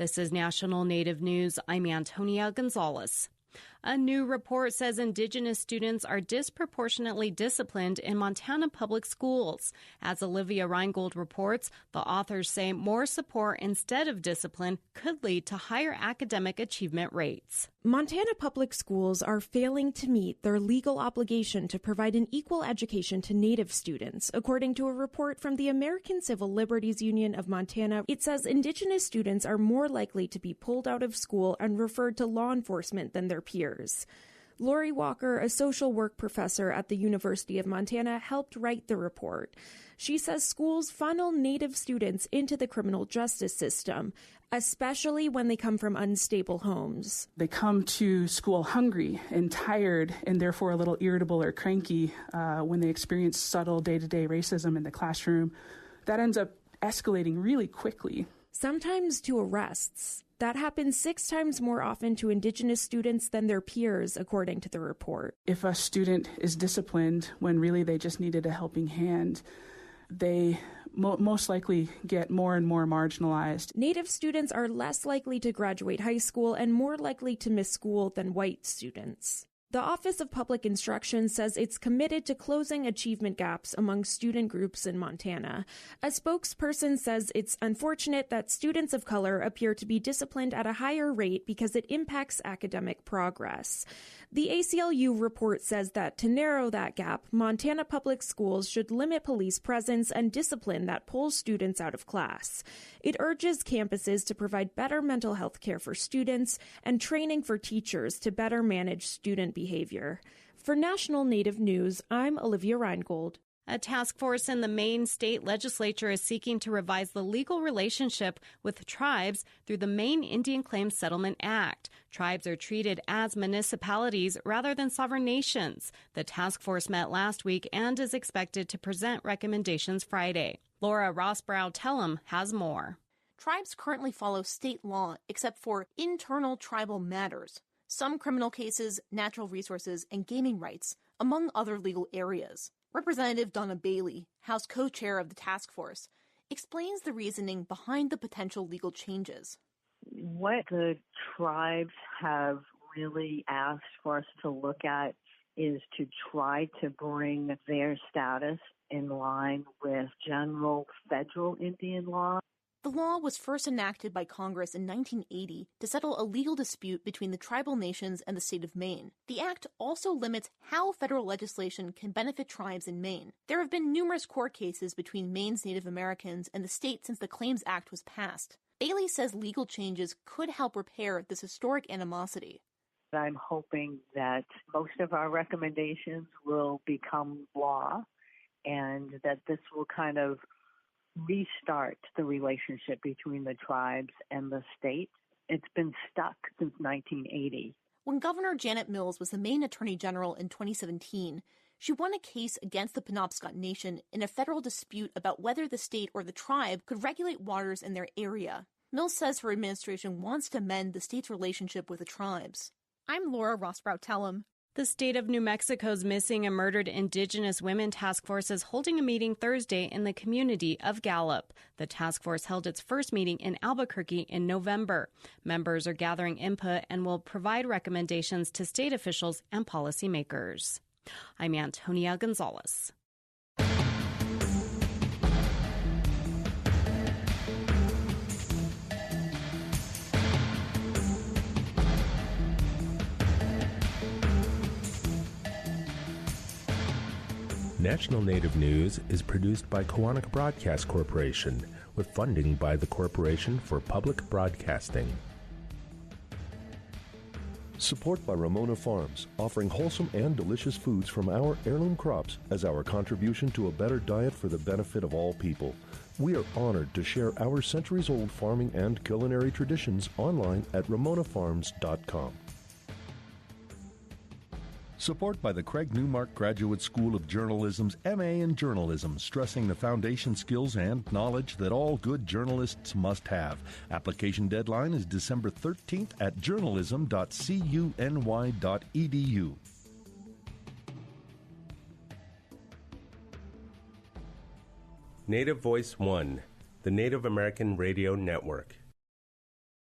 This is National Native News. I'm Antonia Gonzalez. A new report says Indigenous students are disproportionately disciplined in Montana public schools. As Olivia Reingold reports, the authors say more support instead of discipline could lead to higher academic achievement rates. Montana public schools are failing to meet their legal obligation to provide an equal education to Native students. According to a report from the American Civil Liberties Union of Montana, it says Indigenous students are more likely to be pulled out of school and referred to law enforcement than their peers. Lori Walker, a social work professor at the University of Montana, helped write the report. She says schools funnel Native students into the criminal justice system, especially when they come from unstable homes. They come to school hungry and tired and therefore a little irritable or cranky when they experience subtle day-to-day racism in the classroom. That ends up escalating really quickly. Sometimes to arrests. That happens 6 times more often to Indigenous students than their peers, according to the report. If a student is disciplined when really they just needed a helping hand, they most likely get more and more marginalized. Native students are less likely to graduate high school and more likely to miss school than white students. The Office of Public Instruction says it's committed to closing achievement gaps among student groups in Montana. A spokesperson says it's unfortunate that students of color appear to be disciplined at a higher rate because it impacts academic progress. The ACLU report says that to narrow that gap, Montana public schools should limit police presence and discipline that pulls students out of class. It urges campuses to provide better mental health care for students and training for teachers to better manage student behavior. For National Native News, I'm Olivia Reingold. A task force in the Maine state legislature is seeking to revise the legal relationship with tribes through the Maine Indian Claims Settlement Act. Tribes are treated as municipalities rather than sovereign nations. The task force met last week and is expected to present recommendations Friday. Laura Rossbrow-Tellum has more. Tribes currently follow state law except for internal tribal matters, some criminal cases, natural resources, and gaming rights, among other legal areas. Representative Donna Bailey, House co-chair of the task force, explains the reasoning behind the potential legal changes. What the tribes have really asked for us to look at is to try to bring their status in line with general federal Indian law. The law was first enacted by Congress in 1980 to settle a legal dispute between the tribal nations and the state of Maine. The act also limits how federal legislation can benefit tribes in Maine. There have been numerous court cases between Maine's Native Americans and the state since the Claims Act was passed. Bailey says legal changes could help repair this historic animosity. I'm hoping that most of our recommendations will become law and that this will kind of restart the relationship between the tribes and the state. It's been stuck since 1980. When Governor Janet Mills was the Maine Attorney General in 2017, she won a case against the Penobscot Nation in a federal dispute about whether the state or the tribe could regulate waters in their area. Mills says her administration wants to mend the state's relationship with the tribes. I'm Laura Rossbrow-Tellum. The state of New Mexico's Missing and Murdered Indigenous Women Task Force is holding a meeting Thursday in the community of Gallup. The task force held its first meeting in Albuquerque in November. Members are gathering input and will provide recommendations to state officials and policymakers. I'm Antonia Gonzalez. National Native News is produced by Koahnic Broadcast Corporation with funding by the Corporation for Public Broadcasting. Support by Ramona Farms, offering wholesome and delicious foods from our heirloom crops as our contribution to a better diet for the benefit of all people. We are honored to share our centuries-old farming and culinary traditions online at ramonafarms.com. Support by the Craig Newmark Graduate School of Journalism's MA in Journalism, stressing the foundation skills and knowledge that all good journalists must have. Application deadline is December 13th at journalism.cuny.edu. Native Voice One, the Native American Radio Network.